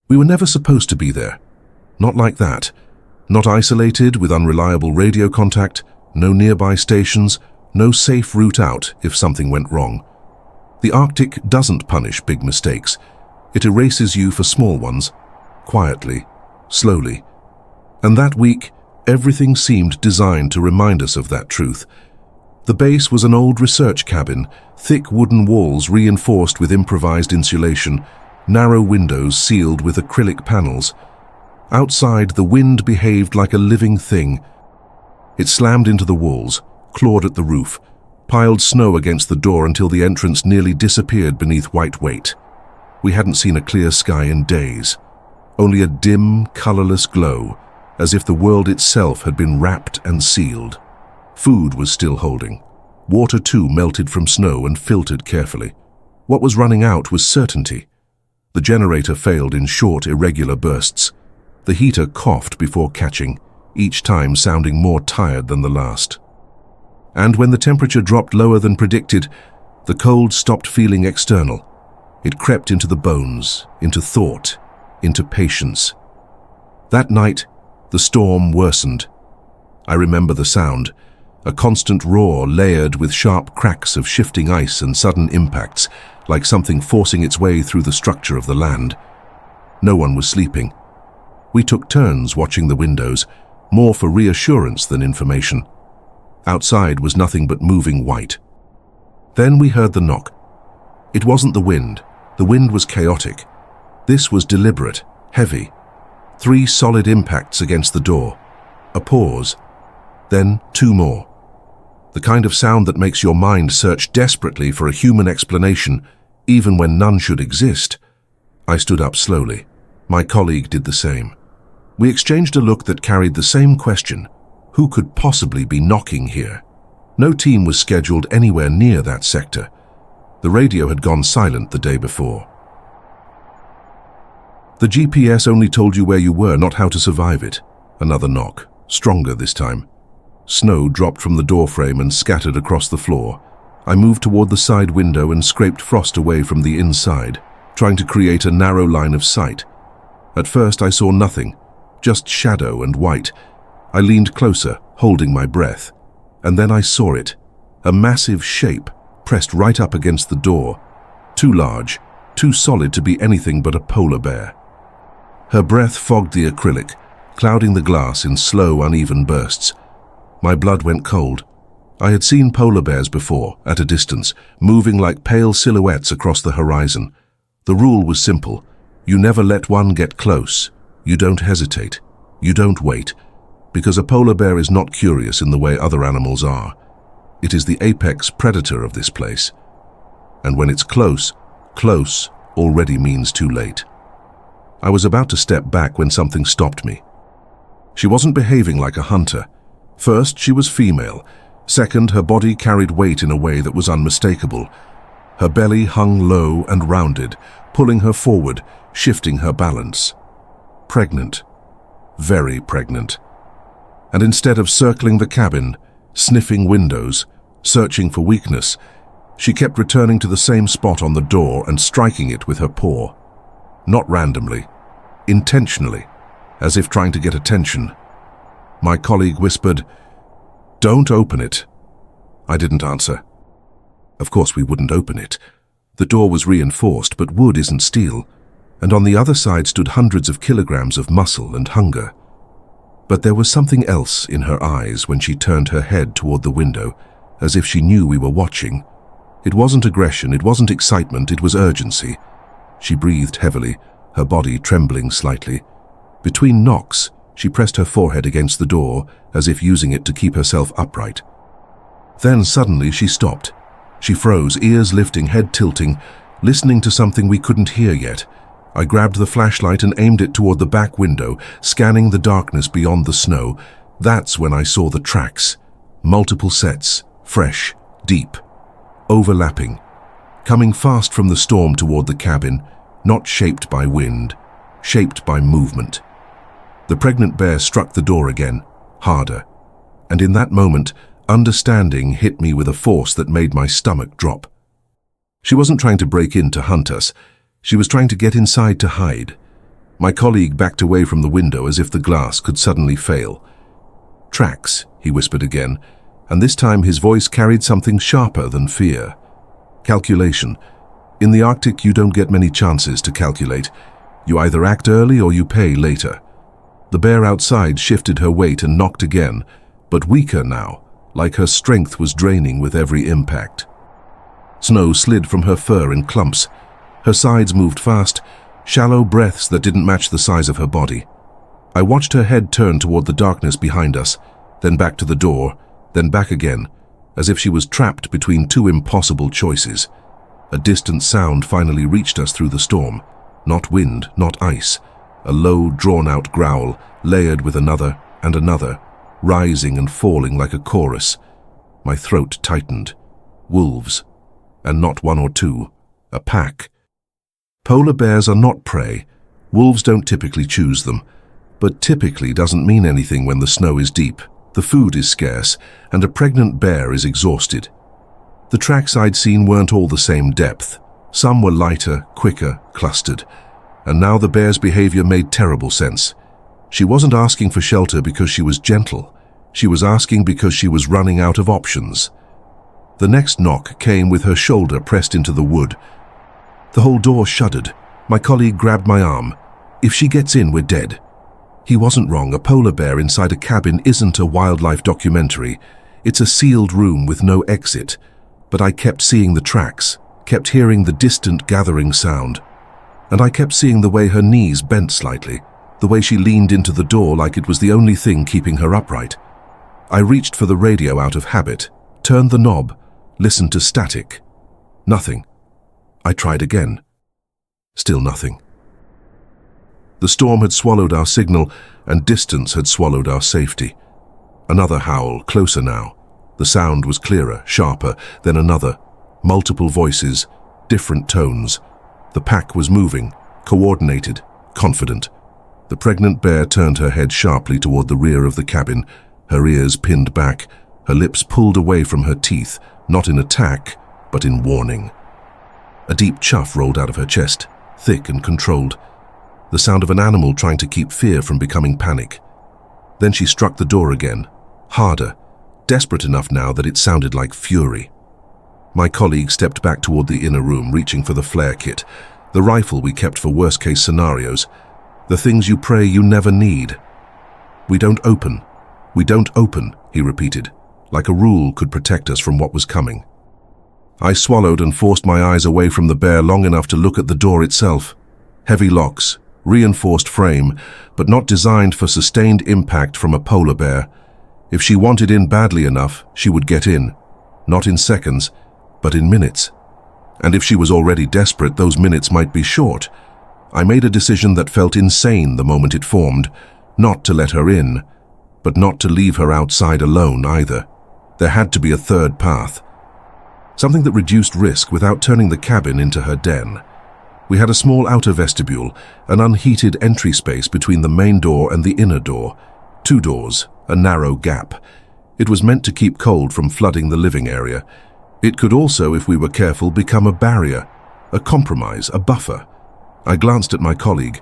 We were never supposed to be there. Not like that. Not isolated with unreliable radio contact, no nearby stations, no safe route out if something went wrong. The Arctic doesn't punish big mistakes. It erases you for small ones, quietly, slowly. And that week, everything seemed designed to remind us of that truth. The base was an old research cabin, thick wooden walls reinforced with improvised insulation, narrow windows sealed with acrylic panels. Outside, the wind behaved like a living thing. It slammed into the walls, clawed at the roof, piled snow against the door until the entrance nearly disappeared beneath white weight. We hadn't seen a clear sky in days. Only a dim, colorless glow, as if the world itself had been wrapped and sealed. Food was still holding. Water too melted from snow and filtered carefully. What was running out was certainty. The generator failed in short, irregular bursts. The heater coughed before catching, each time sounding more tired than the last. And when the temperature dropped lower than predicted, the cold stopped feeling external. It crept into the bones, into thought, into patience. That night, the storm worsened. I remember the sound, a constant roar layered with sharp cracks of shifting ice and sudden impacts, like something forcing its way through the structure of the land. No one was sleeping. We took turns watching the windows, more for reassurance than information. Outside was nothing but moving white. Then we heard the knock. It wasn't the wind. The wind was chaotic. This was deliberate, heavy. 3 solid impacts against the door. A pause. Then 2 more. The kind of sound that makes your mind search desperately for a human explanation, even when none should exist. I stood up slowly. My colleague did the same. We exchanged a look that carried the same question. Who could possibly be knocking here? No team was scheduled anywhere near that sector. The radio had gone silent the day before. The GPS only told you where you were, not how to survive it. Another knock, stronger this time. Snow dropped from the doorframe and scattered across the floor. I moved toward the side window and scraped frost away from the inside, trying to create a narrow line of sight. At first I saw nothing, just shadow and white. I leaned closer, holding my breath. And then I saw it, a massive shape pressed right up against the door. Too large, too solid to be anything but a polar bear. Her breath fogged the acrylic, clouding the glass in slow, uneven bursts. My blood went cold. I had seen polar bears before, at a distance, moving like pale silhouettes across the horizon. The rule was simple. You never let one get close. You don't hesitate. You don't wait. Because a polar bear is not curious in the way other animals are. It is the apex predator of this place. And when it's close, close already means too late. I was about to step back when something stopped me. She wasn't behaving like a hunter. First, she was female. Second, her body carried weight in a way that was unmistakable. Her belly hung low and rounded, pulling her forward, shifting her balance. Pregnant. Very pregnant. And instead of circling the cabin, sniffing windows, searching for weakness, she kept returning to the same spot on the door and striking it with her paw. Not randomly, intentionally, as if trying to get attention. My colleague whispered, "Don't open it." I didn't answer. Of course we wouldn't open it. The door was reinforced, but wood isn't steel, and on the other side stood hundreds of kilograms of muscle and hunger. But there was something else in her eyes when she turned her head toward the window, as if she knew we were watching. It wasn't aggression, it wasn't excitement, it was urgency. She breathed heavily, her body trembling slightly. Between knocks, she pressed her forehead against the door, as if using it to keep herself upright. Then suddenly she stopped. She froze, ears lifting, head tilting, listening to something we couldn't hear yet. I grabbed the flashlight and aimed it toward the back window, scanning the darkness beyond the snow. That's when I saw the tracks. Multiple sets, fresh, deep, overlapping, coming fast from the storm toward the cabin, not shaped by wind, shaped by movement. The pregnant bear struck the door again, harder. And in that moment, understanding hit me with a force that made my stomach drop. She wasn't trying to break in to hunt us. She was trying to get inside to hide. My colleague backed away from the window as if the glass could suddenly fail. "Tracks," he whispered again, and this time his voice carried something sharper than fear. "Calculation. In the Arctic, you don't get many chances to calculate. You either act early or you pay later." The bear outside shifted her weight and knocked again, but weaker now, like her strength was draining with every impact. Snow slid from her fur in clumps. Her sides moved fast, shallow breaths that didn't match the size of her body. I watched her head turn toward the darkness behind us, then back to the door, then back again, as if she was trapped between two impossible choices. A distant sound finally reached us through the storm. Not wind, not ice. A low, drawn-out growl, layered with another and another, rising and falling like a chorus. My throat tightened. Wolves. And not one or two. A pack. Polar bears are not prey. Wolves don't typically choose them. But typically doesn't mean anything when the snow is deep, the food is scarce, and a pregnant bear is exhausted. The tracks I'd seen weren't all the same depth. Some were lighter, quicker, clustered. And now the bear's behavior made terrible sense. She wasn't asking for shelter because she was gentle. She was asking because she was running out of options. The next knock came with her shoulder pressed into the wood. The whole door shuddered. My colleague grabbed my arm. "If she gets in, we're dead." He wasn't wrong. A polar bear inside a cabin isn't a wildlife documentary. It's a sealed room with no exit. But I kept seeing the tracks, kept hearing the distant gathering sound. And I kept seeing the way her knees bent slightly, the way she leaned into the door like it was the only thing keeping her upright. I reached for the radio out of habit, turned the knob, listened to static. Nothing. I tried again. Still nothing. The storm had swallowed our signal, and distance had swallowed our safety. Another howl, closer now. The sound was clearer, sharper, then another. Multiple voices, different tones. The pack was moving, coordinated, confident. The pregnant bear turned her head sharply toward the rear of the cabin, her ears pinned back, her lips pulled away from her teeth, not in attack, but in warning. A deep chuff rolled out of her chest, thick and controlled. The sound of an animal trying to keep fear from becoming panic. Then she struck the door again, harder, desperate enough now that it sounded like fury. My colleague stepped back toward the inner room, reaching for the flare kit, the rifle we kept for worst-case scenarios, the things you pray you never need. "We don't open. We don't open," he repeated, like a rule could protect us from what was coming. I swallowed and forced my eyes away from the bear long enough to look at the door itself. Heavy locks, reinforced frame, but not designed for sustained impact from a polar bear. If she wanted in badly enough, she would get in. Not in seconds, but in minutes. And if she was already desperate, those minutes might be short. I made a decision that felt insane the moment it formed, not to let her in, but not to leave her outside alone either. There had to be a third path. Something that reduced risk without turning the cabin into her den. We had a small outer vestibule, an unheated entry space between the main door and the inner door. 2 doors, a narrow gap. It was meant to keep cold from flooding the living area. It could also, if we were careful, become a barrier, a compromise, a buffer. I glanced at my colleague.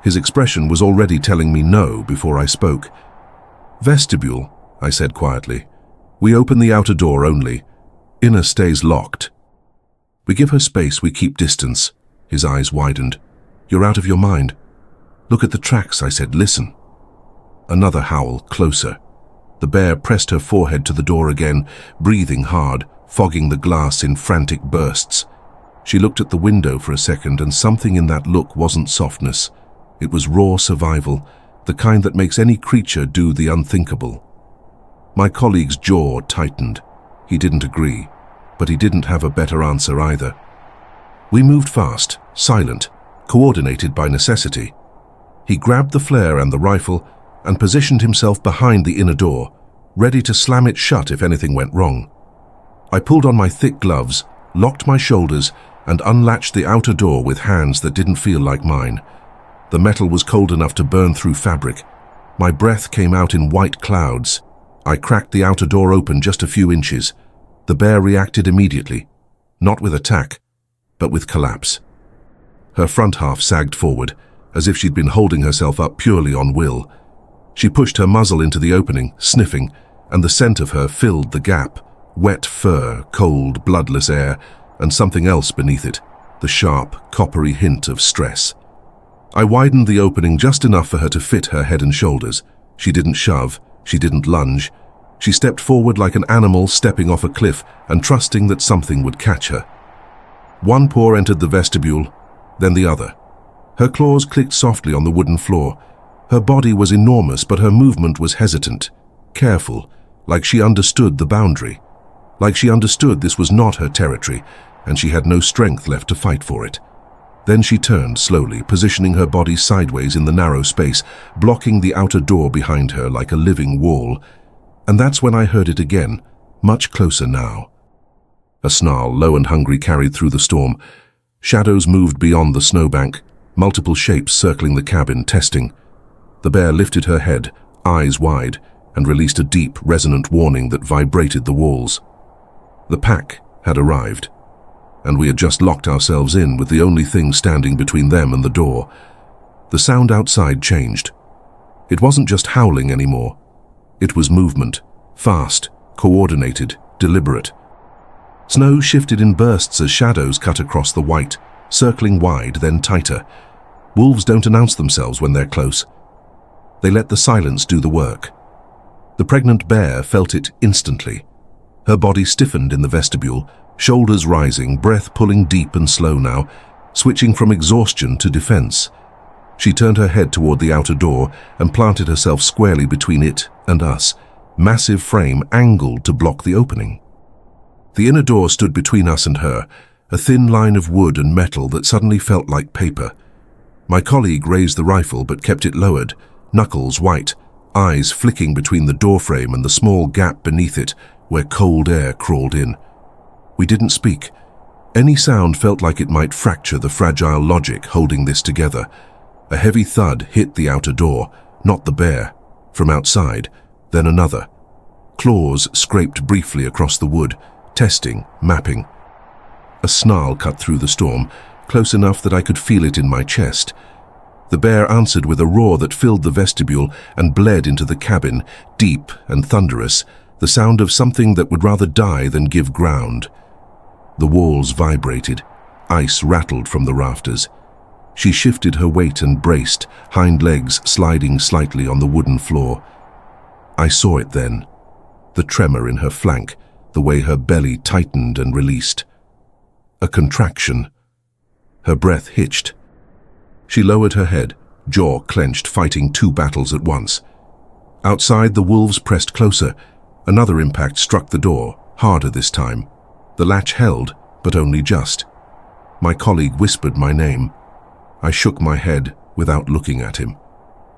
His expression was already telling me no before I spoke. "Vestibule," I said quietly. "We open the outer door only. Inner stays locked." "We give her space, we keep distance." His eyes widened. "You're out of your mind." "Look at the tracks," I said. "Listen." Another howl, closer. The bear pressed her forehead to the door again, breathing hard, fogging the glass in frantic bursts. She looked at the window for a second, and something in that look wasn't softness. It was raw survival, the kind that makes any creature do the unthinkable. My colleague's jaw tightened. He didn't agree, but he didn't have a better answer either. We moved fast, silent, coordinated by necessity. He grabbed the flare and the rifle and positioned himself behind the inner door, ready to slam it shut if anything went wrong. I pulled on my thick gloves, locked my shoulders, and unlatched the outer door with hands that didn't feel like mine. The metal was cold enough to burn through fabric. My breath came out in white clouds. I cracked the outer door open just a few inches. The bear reacted immediately, not with attack, but with collapse. Her front half sagged forward, as if she'd been holding herself up purely on will. She pushed her muzzle into the opening, sniffing, and the scent of her filled the gap. Wet fur, cold, bloodless air, and something else beneath it, the sharp, coppery hint of stress. I widened the opening just enough for her to fit her head and shoulders. She didn't shove, she didn't lunge. She stepped forward like an animal stepping off a cliff and trusting that something would catch her. One paw entered the vestibule, then the other. Her claws clicked softly on the wooden floor. Her body was enormous, but her movement was hesitant, careful, like she understood the boundary. Like she understood this was not her territory, and she had no strength left to fight for it. Then she turned slowly, positioning her body sideways in the narrow space, blocking the outer door behind her like a living wall. And that's when I heard it again, much closer now. A snarl, low and hungry, carried through the storm. Shadows moved beyond the snowbank, multiple shapes circling the cabin, testing. The bear lifted her head, eyes wide, and released a deep, resonant warning that vibrated the walls. The pack had arrived, and we had just locked ourselves in with the only thing standing between them and the door. The sound outside changed. It wasn't just howling anymore. It was movement, fast, coordinated, deliberate. Snow shifted in bursts as shadows cut across the white, circling wide, then tighter. Wolves don't announce themselves when they're close. They let the silence do the work. The pregnant bear felt it instantly. Her body stiffened in the vestibule, shoulders rising, breath pulling deep and slow now, switching from exhaustion to defense. She turned her head toward the outer door and planted herself squarely between it and us, massive frame angled to block the opening. The inner door stood between us and her, a thin line of wood and metal that suddenly felt like paper. My colleague raised the rifle but kept it lowered, knuckles white, eyes flicking between the doorframe and the small gap beneath it where cold air crawled in. We didn't speak. Any sound felt like it might fracture the fragile logic holding this together. A heavy thud hit the outer door, not the bear. From outside, then another. Claws scraped briefly across the wood, testing, mapping. A snarl cut through the storm, close enough that I could feel it in my chest. The bear answered with a roar that filled the vestibule and bled into the cabin, deep and thunderous, the sound of something that would rather die than give ground. The walls vibrated. Ice rattled from the rafters. She shifted her weight and braced, hind legs sliding slightly on the wooden floor. I saw it then, the tremor in her flank, the way her belly tightened and released. A contraction. Her breath hitched. She lowered her head, jaw clenched, fighting two battles at once. Outside, the wolves pressed closer. Another impact struck the door, harder this time. The latch held, but only just. My colleague whispered my name. I shook my head without looking at him.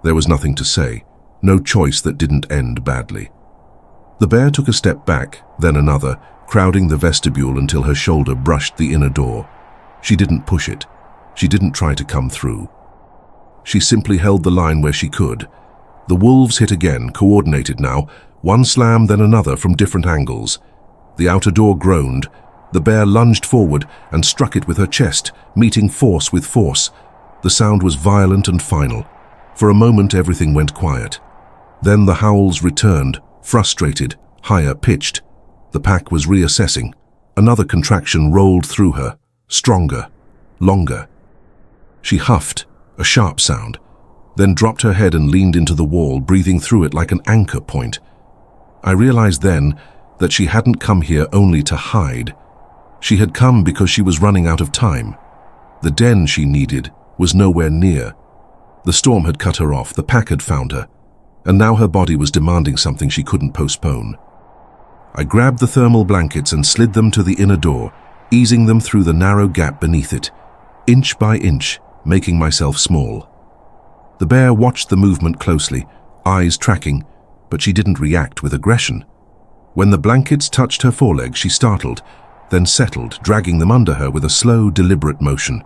There was nothing to say, no choice that didn't end badly. The bear took a step back, then another, crowding the vestibule until her shoulder brushed the inner door. She didn't push it. She didn't try to come through. She simply held the line where she could. The wolves hit again, coordinated now, one slam then another from different angles. The outer door groaned. The bear lunged forward and struck it with her chest, meeting force with force. The sound was violent and final. For a moment everything went quiet. Then the howls returned, frustrated, higher pitched. The pack was reassessing. Another contraction rolled through her, stronger, longer. She huffed, a sharp sound, then dropped her head and leaned into the wall, breathing through it like an anchor point. I realized then that she hadn't come here only to hide. She had come because she was running out of time. The den she needed was nowhere near. The storm had cut her off, the pack had found her, and now her body was demanding something she couldn't postpone. I grabbed the thermal blankets and slid them to the inner door, easing them through the narrow gap beneath it, inch by inch, making myself small. The bear watched the movement closely, eyes tracking, but she didn't react with aggression. When the blankets touched her forelegs, she startled, then settled, dragging them under her with a slow, deliberate motion.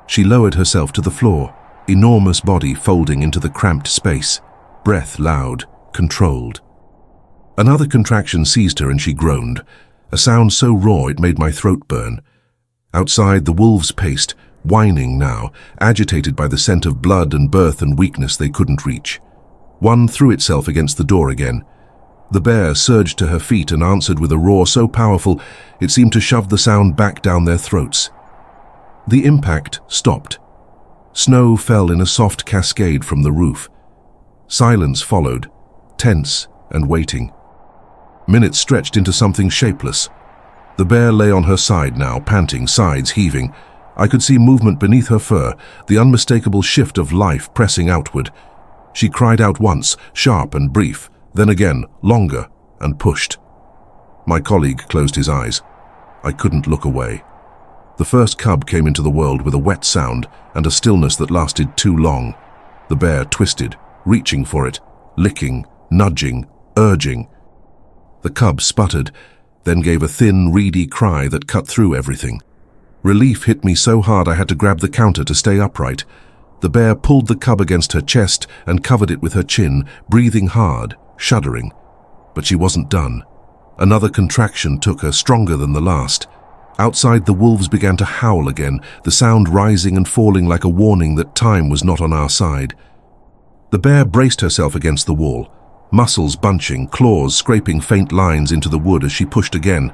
She lowered herself to the floor, enormous body folding into the cramped space, breath loud, controlled. Another contraction seized her and she groaned, a sound so raw it made my throat burn. Outside, the wolves paced, whining now, agitated by the scent of blood and birth and weakness they couldn't reach. One threw itself against the door again. The bear surged to her feet and answered with a roar so powerful it seemed to shove the sound back down their throats. The impact stopped. Snow fell in a soft cascade from the roof. Silence followed, tense and waiting. Minutes stretched into something shapeless. The bear lay on her side now, panting, sides heaving. I could see movement beneath her fur, the unmistakable shift of life pressing outward. She cried out once, sharp and brief, then again, longer, and pushed. My colleague closed his eyes. I couldn't look away. The first cub came into the world with a wet sound and a stillness that lasted too long. The bear twisted, reaching for it, licking, nudging, urging. The cub sputtered, then gave a thin, reedy cry that cut through everything. Relief hit me so hard I had to grab the counter to stay upright. The bear pulled the cub against her chest and covered it with her chin, breathing hard, shuddering. But she wasn't done. Another contraction took her, stronger than the last. Outside, the wolves began to howl again, the sound rising and falling like a warning that time was not on our side. The bear braced herself against the wall, muscles bunching, claws scraping faint lines into the wood as she pushed again.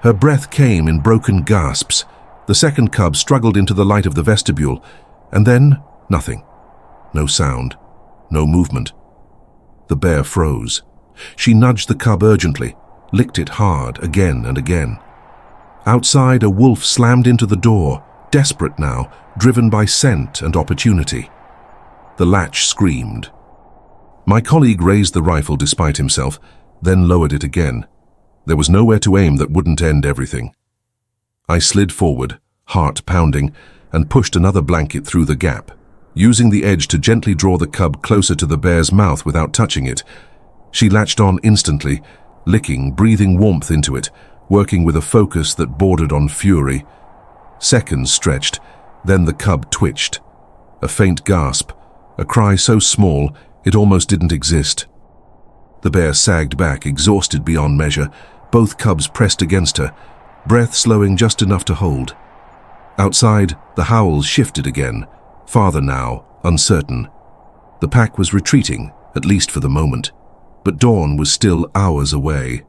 Her breath came in broken gasps. The second cub struggled into the light of the vestibule, and then nothing. No sound, no movement. The bear froze. She nudged the cub urgently, licked it hard again and again. Outside, a wolf slammed into the door, desperate now, driven by scent and opportunity. The latch screamed. My colleague raised the rifle despite himself, then lowered it again. There was nowhere to aim that wouldn't end everything. I slid forward, heart pounding, and pushed another blanket through the gap, using the edge to gently draw the cub closer to the bear's mouth without touching it. She latched on instantly, licking, breathing warmth into it, working with a focus that bordered on fury. Seconds stretched, then the cub twitched. A faint gasp, a cry so small it almost didn't exist. The bear sagged back, exhausted beyond measure, both cubs pressed against her, breath slowing just enough to hold. Outside, the howls shifted again, farther now, uncertain. The pack was retreating, at least for the moment, but dawn was still hours away,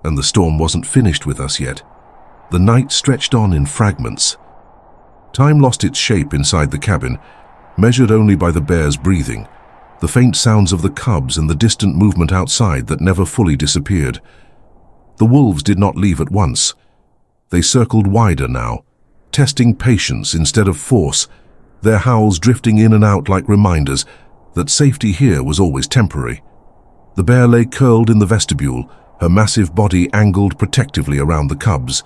and the storm wasn't finished with us yet. The night stretched on in fragments. Time lost its shape inside the cabin, measured only by the bear's breathing, the faint sounds of the cubs and the distant movement outside that never fully disappeared. The wolves did not leave at once. They circled wider now, testing patience instead of force, their howls drifting in and out like reminders that safety here was always temporary. The bear lay curled in the vestibule, her massive body angled protectively around the cubs.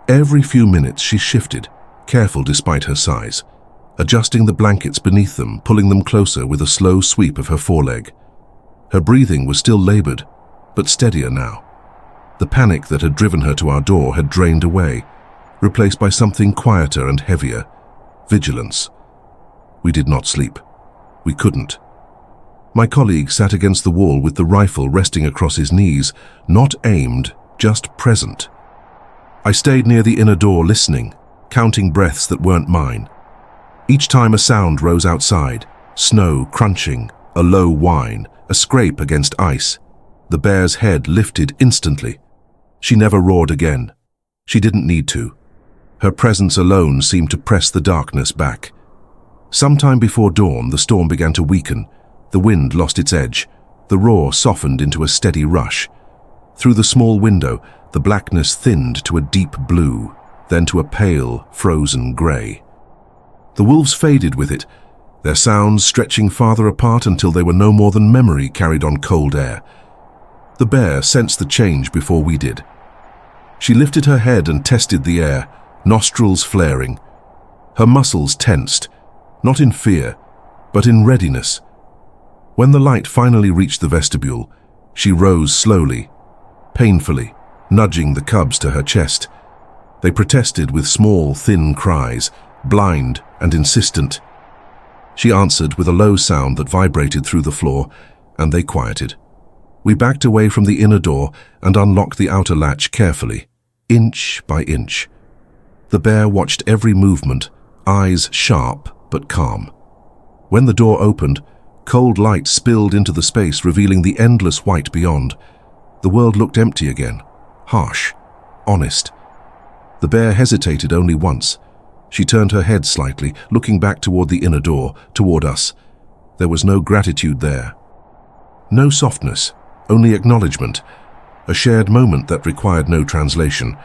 Every few minutes she shifted, careful despite her size, adjusting the blankets beneath them, pulling them closer with a slow sweep of her foreleg. Her breathing was still labored, but steadier now. The panic that had driven her to our door had drained away, replaced by something quieter and heavier, vigilance. We did not sleep. We couldn't. My colleague sat against the wall with the rifle resting across his knees, not aimed, just present. I stayed near the inner door listening, counting breaths that weren't mine. Each time a sound rose outside, snow crunching, a low whine, a scrape against ice. The bear's head lifted instantly. She never roared again. She didn't need to. Her presence alone seemed to press the darkness back. Sometime before dawn, the storm began to weaken. The wind lost its edge. The roar softened into a steady rush. Through the small window, the blackness thinned to a deep blue, then to a pale, frozen grey. The wolves faded with it, their sounds stretching farther apart until they were no more than memory carried on cold air. The bear sensed the change before we did. She lifted her head and tested the air, nostrils flaring. Her muscles tensed, not in fear, but in readiness. When the light finally reached the vestibule, she rose slowly, painfully, nudging the cubs to her chest. They protested with small, thin cries, blind and insistent. She answered with a low sound that vibrated through the floor, and they quieted. We backed away from the inner door and unlocked the outer latch carefully, inch by inch. The bear watched every movement, eyes sharp but calm. When the door opened, cold light spilled into the space, revealing the endless white beyond. The world looked empty again, harsh, honest. The bear hesitated only once. She turned her head slightly, looking back toward the inner door, toward us. There was no gratitude there. No softness, only acknowledgement. A shared moment that required no translation.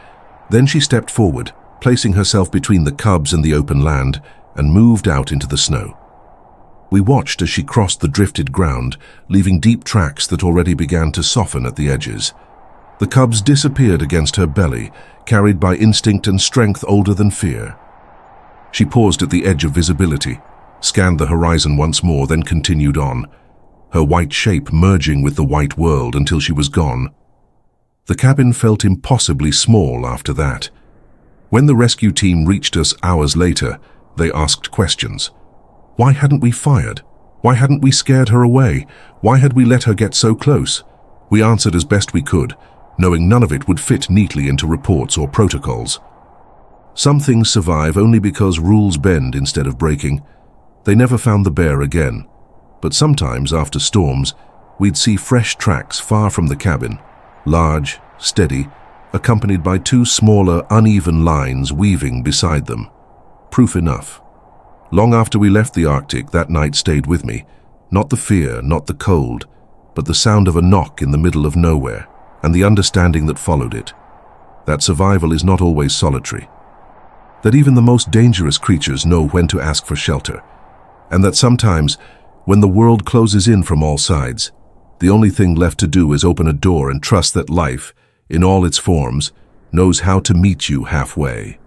Then she stepped forward, placing herself between the cubs and the open land, and moved out into the snow. We watched as she crossed the drifted ground, leaving deep tracks that already began to soften at the edges. The cubs disappeared against her belly, carried by instinct and strength older than fear. She paused at the edge of visibility, scanned the horizon once more, then continued on, her white shape merging with the white world until she was gone. The cabin felt impossibly small after that. When the rescue team reached us hours later, they asked questions. Why hadn't we fired? Why hadn't we scared her away? Why had we let her get so close? We answered as best we could, knowing none of it would fit neatly into reports or protocols. Some things survive only because rules bend instead of breaking. They never found the bear again, but sometimes after storms, we'd see fresh tracks far from the cabin, large, steady, accompanied by two smaller, uneven lines weaving beside them. Proof enough. Long after we left the Arctic, that night stayed with me. Not the fear, not the cold, but the sound of a knock in the middle of nowhere, and the understanding that followed it. That survival is not always solitary. That even the most dangerous creatures know when to ask for shelter. And that sometimes, when the world closes in from all sides, the only thing left to do is open a door and trust that life, in all its forms, knows how to meet you halfway.